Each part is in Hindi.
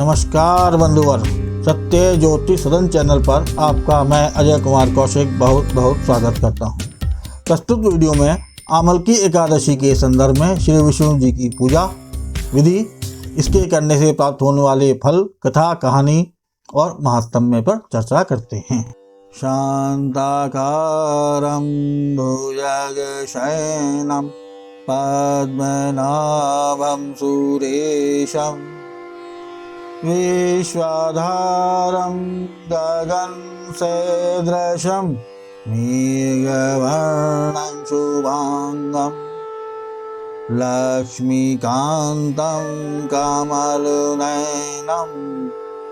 नमस्कार बंधुवर, सत्य ज्योति सदन चैनल पर आपका मैं अजय कुमार कौशिक बहुत बहुत स्वागत करता हूँ। प्रस्तुत वीडियो में आमलकी एकादशी के संदर्भ में श्री विष्णु जी की पूजा विधि, इसके करने से प्राप्त होने वाले फल, कथा, कहानी और महात्म्य पर चर्चा करते हैं। शांताकारं भुजगशयनं पद्मनाभं सुरेशं विश्वाधारं गगनसदृशं मेघवर्णं शुभांगं लक्ष्मीकान्तं कमलनयनं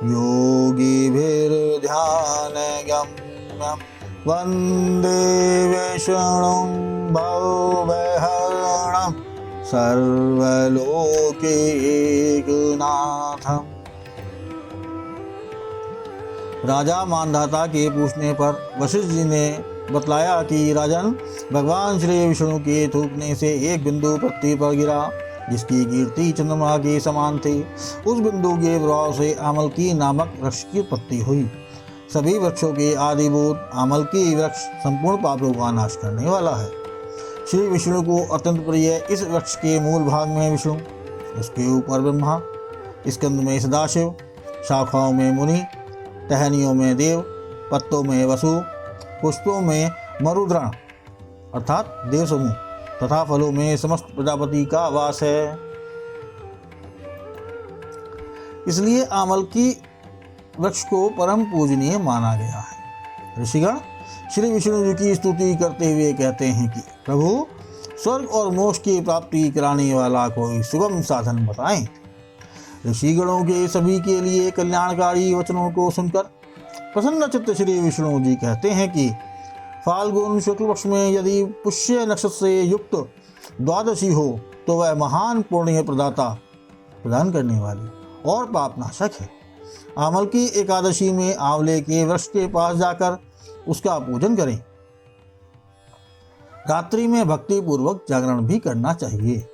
योगिभिर्ध्यानगम्यं वन्दे विष्णुं भवभयहरणं सर्वलोकैकनाथम्। राजा मानधाता के पूछने पर वशिष्ठ जी ने बतलाया कि राजन, भगवान श्री विष्णु के थूकने से एक बिंदु पृथ्वी पर गिरा जिसकी कीर्ति चंद्रमा के समान थी। उस बिंदु के प्रभाव से आमलकी नामक वृक्ष की उत्पत्ति हुई। सभी वृक्षों के आदिभूत आमलकी वृक्ष संपूर्ण पापों का नाश करने वाला है। श्री विष्णु को अत्यंत प्रिय इस वृक्ष के मूल भाग में विष्णु, उसके ऊपर ब्रह्मा, स्कंद में सदाशिव, शाखाओं में मुनि, टहनियों में देव, पत्तों में वसु, पुष्पों में मरुद्रण अर्थात देव समूह तथा फलों में समस्त प्रजापति का वास है। इसलिए आमलकी वृक्ष को परम पूजनीय माना गया है। ऋषिगण श्री विष्णु जी की स्तुति करते हुए कहते हैं कि प्रभु, स्वर्ग और मोक्ष की प्राप्ति कराने वाला कोई सुगम साधन बताएं। ऋषिगणों के सभी के लिए कल्याणकारी वचनों को सुनकर प्रसन्न चित्त श्री विष्णु जी कहते हैं कि फाल्गुन शुक्ल पक्ष में यदि पुष्य नक्षत्र से युक्त द्वादशी हो तो वह महान पुण्य प्रदाता, प्रदान करने वाली और पापनाशक है। आमलकी एकादशी में आंवले के वृक्ष के पास जाकर उसका पूजन करें। रात्रि में भक्ति पूर्वक जागरण भी करना चाहिए।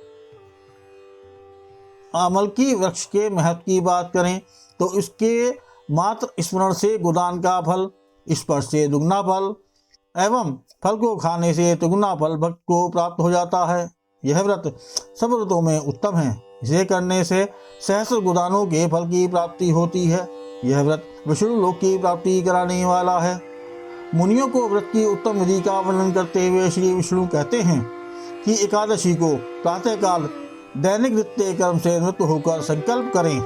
आमलकी वृक्ष के महत्व की बात करें तो इसके मात्र स्मरण से गोदान का फल, स्पर्श से दुगना फल एवं फल को खाने से तिगुना फल भक्त को प्राप्त हो जाता है। यह व्रत सब व्रतों में उत्तम है। इसे करने से सहस्र गोदानों के फल की प्राप्ति होती है। यह व्रत विष्णु लोक की प्राप्ति कराने वाला है। मुनियों को व्रत की उत्तम विधि का वर्णन करते हुए श्री विष्णु कहते हैं कि एकादशी को प्रातःकाल दैनिक नित्य कर्म से निवृत्त होकर संकल्प करें।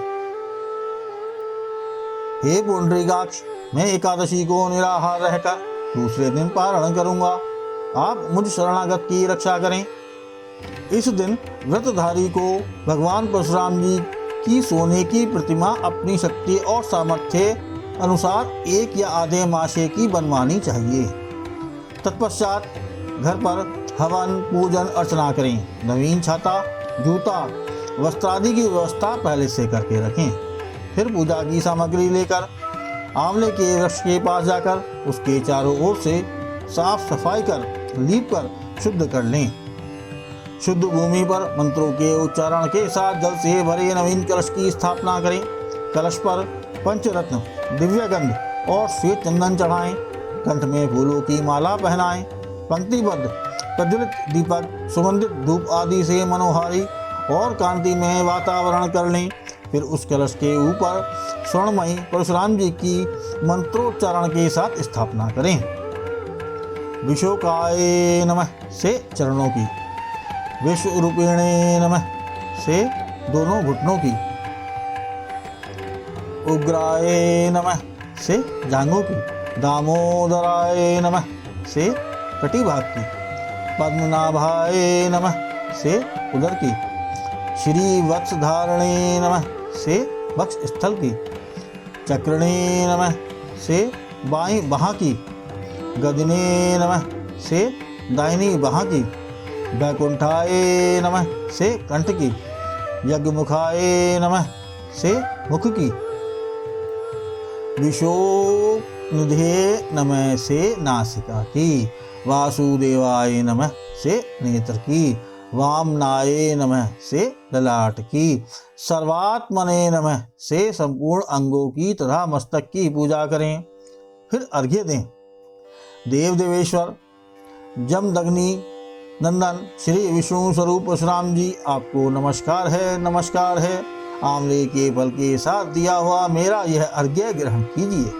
हे पुंडरीकाक्ष, मैं एकादशी को निराहार रहकर दूसरे दिन पारण करूंगा। आप मुझ शरणागत की रक्षा करें। इस दिन व्रतधारी को भगवान परशुराम जी की सोने की प्रतिमा अपनी शक्ति और सामर्थ्य अनुसार एक या आधे मासे की बनवानी चाहिए। तत्पश्चात घर पर हवन, पूजन अर्चना करें। नवीन छाता, जूता, वस्त्रादि की व्यवस्था पहले से करके रखें। फिर पूजा की सामग्री लेकर आंवले के वृक्ष के पास जाकर उसके चारों ओर से साफ सफाई कर लीप कर शुद्ध कर लें। शुद्ध भूमि पर मंत्रों के उच्चारण के साथ जल से भरे नवीन कलश की स्थापना करें। कलश पर पंचरत्न, दिव्य गंध और श्वेत चंदन चढ़ाएं। कंठ में फूलों की माला पहनाएं। पंक्तिबद्ध प्रज्वलित दीपक, सुगंधित धूप आदि से मनोहारी और कांतिमय वातावरण कर लें। फिर उस कलश के ऊपर स्वर्णमयी परशुराम जी की मंत्रोच्चारण के साथ स्थापना करें। विशोकाय नमः से चरणों की, विश्वरूपिणे नमः से दोनों घुटनों की, उग्राय नमः से जांघों की, दामोदराय नमः से कटिभाग की, पद्मनाभाय नमः से उदर की, श्री वत्सधारणे नमः से वक्ष स्थल की, चक्रणे नमः से बाईं बाह की, गदिने नमः से दाहिनी बाह की, वैकुंठाय नमः से कंठ की, यज्ञमुखाय नमः से मुख की, विशोकनिधे नमः से नासिका की, वासुदेवाय नमः से नेत्र की, वामनाये नमः से ललाट की, सर्वात्मने नमः से संपूर्ण अंगों की तथा मस्तक की पूजा करें। फिर अर्घ्य दें। देव देवेश्वर जमदग्नि नंदन श्री विष्णु स्वरूप परशुराम जी, आपको नमस्कार है, नमस्कार है। आंवले के फल के साथ दिया हुआ मेरा यह अर्घ्य ग्रहण कीजिए।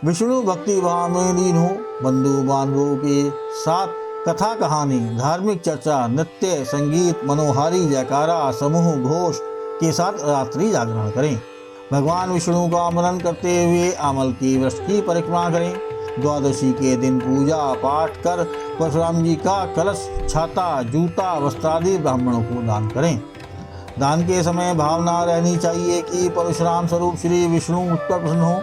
विष्णु भक्ति भाव में लीन हो, बंधु बांधवों के साथ कथा कहानी, धार्मिक चर्चा, नृत्य, संगीत, मनोहारी जयकारा, समूह घोष के साथ रात्रि जागरण करें। भगवान विष्णु का मनन करते हुए आमल की वृक्ष की परिक्रमा करें। द्वादशी के दिन पूजा पाठ कर परशुराम जी का कलश, छाता, जूता, वस्त्रादि ब्राह्मणों को दान करें। दान के समय भावना रहनी चाहिए कि परशुराम स्वरूप श्री विष्णु मुझ पर प्रसन्न हो।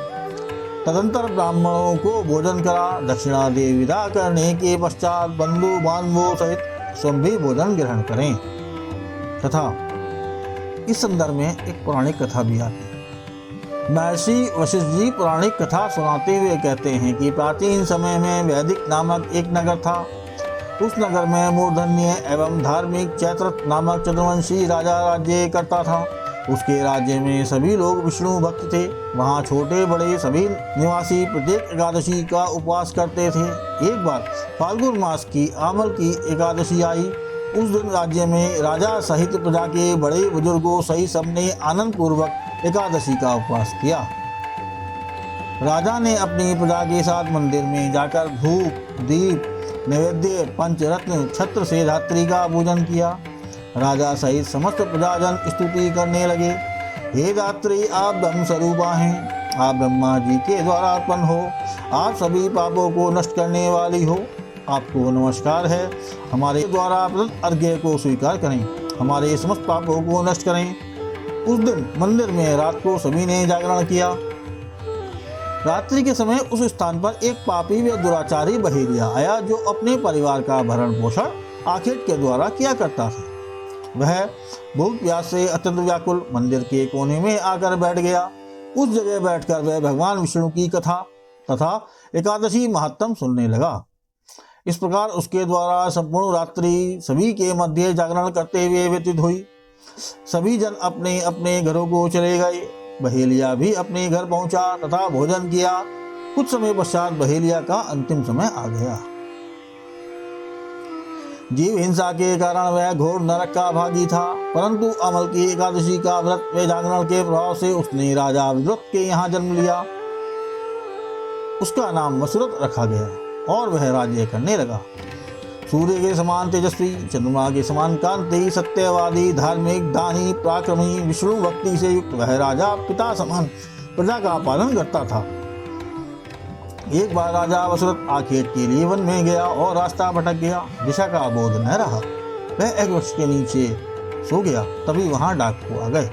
तदंतर ब्राह्मणों को भोजन करा दक्षिणा दे विदा करने के पश्चात बंधु बांधवों सहित स्वयं भी भोजन ग्रहण करें। तथा इस संदर्भ में एक पौराणिक कथा भी आती है। महर्षि वशिष्ठ जी पौराणिक कथा सुनाते हुए कहते हैं कि प्राचीन समय में वैदिक नामक एक नगर था। उस नगर में मूर्धन्य एवं धार्मिक चैत्रथ नामक चंद्रवंशी राजा राज्य करता था। उसके राज्य में सभी लोग विष्णु भक्त थे। वहाँ छोटे बड़े सभी निवासी प्रत्येक एकादशी का उपवास करते थे। एक बार फाल्गुन मास की आमल की एकादशी आई। उस दिन राज्य में राजा सहित प्रजा के बड़े बुजुर्गों सहित सबने आनंद पूर्वक एकादशी का उपवास किया। राजा ने अपनी प्रजा के साथ मंदिर में जाकर धूप, दीप, नैवेद्य, पंचरत्न, छत्र से धात्री का पूजन किया। राजा सहित समस्त प्रजाजन स्तुति करने लगे। हे धात्री, आप ब्रह्म स्वरूपा हैं, आप ब्रह्मा जी के द्वारा उत्पन्न हो, आप सभी पापों को नष्ट करने वाली हो। आपको नमस्कार है। हमारे द्वारा प्रदत्त अर्घ्य को स्वीकार करें, हमारे समस्त पापों को नष्ट करें। उस दिन मंदिर में रात को सभी ने जागरण किया। रात्रि के समय उस स्थान पर एक पापी व दुराचारी बहेलिया आया जो अपने परिवार का भरण पोषण आखेट के द्वारा किया करता था। वह भूख प्यास से अत्यंत व्याकुल मंदिर के कोने में आकर बैठ गया। उस जगह बैठकर वह भगवान विष्णु की कथा तथा एकादशी महात्म सुनने लगा। इस प्रकार उसके द्वारा संपूर्ण रात्रि सभी के मध्य जागरण करते हुए व्यतीत हुई। सभी जन अपने अपने घरों को चले गए। बहेलिया भी अपने घर पहुंचा तथा भोजन किया। कुछ समय पश्चात बहेलिया का अंतिम समय आ गया। जीव हिंसा के कारण वह घोर नरक का भागी था, परंतु अमल की एकादशी का व्रत व जागरण के प्रभाव से उसने राजा विद्रुत के यहाँ जन्म लिया। उसका नाम वसुरथ रखा गया और वह राज्य करने लगा। सूर्य के समान तेजस्वी, चंद्रमा के समान कांति, सत्यवादी, धार्मिक, दानी, पराक्रमी, विष्णु भक्ति से युक्त वह राजा पिता समान प्रजा का पालन करता था। एक बार राजा वसुरथ आखेट के लिए वन में गया और रास्ता भटक गया। दिशा का बोध न रहा। वह एक वृक्ष के नीचे सो गया। तभी वहां डाकू आ गए।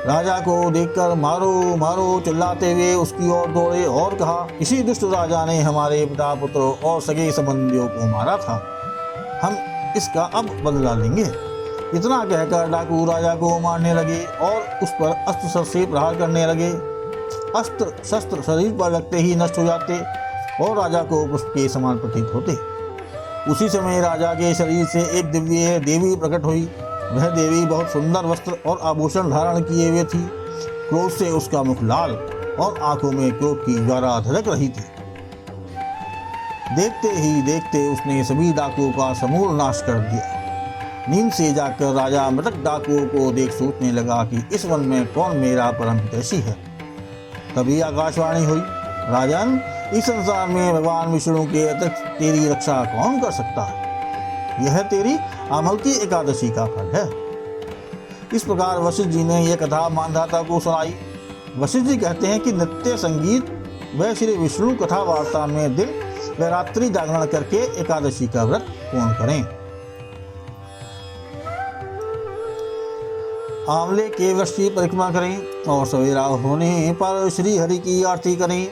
राजा को देखकर मारो मारो चिल्लाते हुए उसकी ओर दौड़े और कहा, इसी दुष्ट राजा ने हमारे पिता पुत्रों और सगे संबंधियों को मारा था। हम इसका अब बदला लेंगे। इतना कहकर डाकू राजा को मारने लगे और उस पर अस्त्र से प्रहार करने लगे। अस्त्र शस्त्र शरीर पर लगते ही नष्ट हो जाते और राजा को पुष्प के समान प्रतीत होते। उसी समय राजा के शरीर से एक दिव्य देवी प्रकट हुई। वह देवी बहुत सुंदर वस्त्र और आभूषण धारण किए हुए थी। क्रोध से उसका मुख लाल और आंखों में क्रोध की ज्वाला धड़क रही थी। देखते ही देखते उसने सभी डाकुओं का समूल नाश कर दिया। नींद से जाकर राजा मृतक डाकुओं को देख सोचने लगा कि इस वन में कौन मेरा परम हितैषी है। तभी आकाशवाणी हुई, राजन, इस संसार में भगवान विष्णु के अतिरिक्त तेरी रक्षा कौन कर सकता है? यह तेरी अमल की एकादशी का फल है। इस प्रकार वशिष्ठ जी ने यह कथा मानधाता को सुनाई। वशिष्ठ जी कहते हैं कि नृत्य, संगीत व श्री विष्णु कथा वार्ता में दिन व रात्रि जागरण करके एकादशी का व्रत पूर्ण करें। आंवले के वृक्ष की परिक्रमा करें और सवेरा होने पर श्री हरि की आरती करें।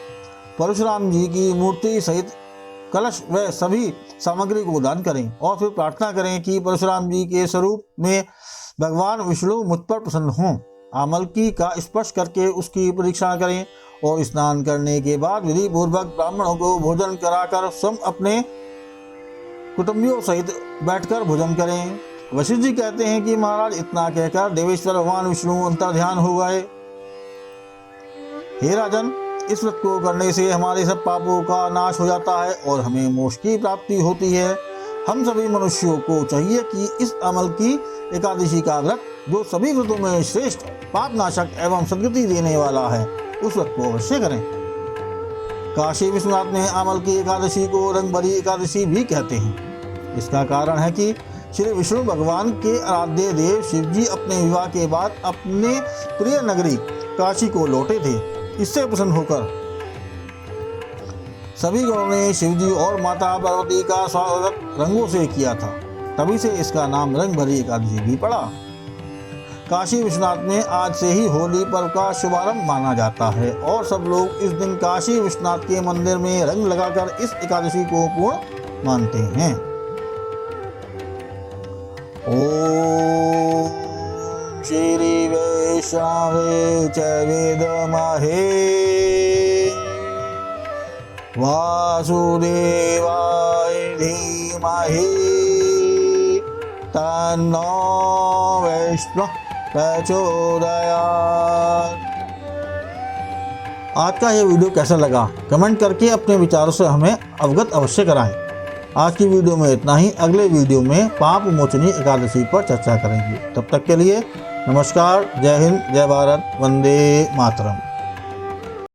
परशुराम जी की मूर्ति सहित कलश व सभी सामग्री को दान करें और फिर प्रार्थना करें कि परशुराम जी के स्वरूप में भगवान विष्णु मुझ पर प्रसन्न हों। आमलकी का स्पर्श करके उसकी परीक्षा करें और स्नान करने के बाद विधि पूर्वक ब्राह्मणों को भोजन कराकर स्वयं अपने कुटुंबियों सहित बैठकर भोजन करें। वशिष्ठ जी कहते हैं कि महाराज इतना कहकर देवेश्वर भगवान विष्णु अंतर्ध्यान हो गए। हे राजन, इस व्रत को करने से हमारे सब पापों का नाश हो जाता है और हमें मोक्ष की प्राप्ति होती है। हम सभी मनुष्यों को चाहिए कि इस अमल की एकादशी का व्रत, जो सभी व्रतों में श्रेष्ठ, पाप नाशक एवं सद्गति देने वाला है, उस व्रत को अवश्य करें। काशी विश्वनाथ ने अमल की एकादशी को रंगभरी एकादशी भी कहते हैं। इसका कारण है कि श्री विष्णु भगवान के आराध्य देव शिव जी अपने विवाह के बाद अपने प्रिय नगरी काशी को लौटे थे। इससे प्रसन्न होकर सभी गणों ने शिव जी और माता पार्वती का स्वागत रंगों से किया था। तभी से इसका नाम रंगभरी एकादशी भी पड़ा। काशी विश्वनाथ में आज से ही होली पर्व का शुभारंभ माना जाता है और सब लोग इस दिन काशी विश्वनाथ के मंदिर में रंग लगाकर इस एकादशी को पूर्ण मानते हैं। ओम श्री वैष्णवे च विद्महे वासुदेवाय धीमहि तन्नो विष्णुः प्रचोदयात्। आज का ये वीडियो कैसा लगा कमेंट करके अपने विचारों से हमें अवगत अवश्य कराएं। आज की वीडियो में इतना ही। अगले वीडियो में पाप मोचनी एकादशी पर चर्चा करेंगे। तब तक के लिए नमस्कार, जय हिंद, जय भारत, वंदे मातरम।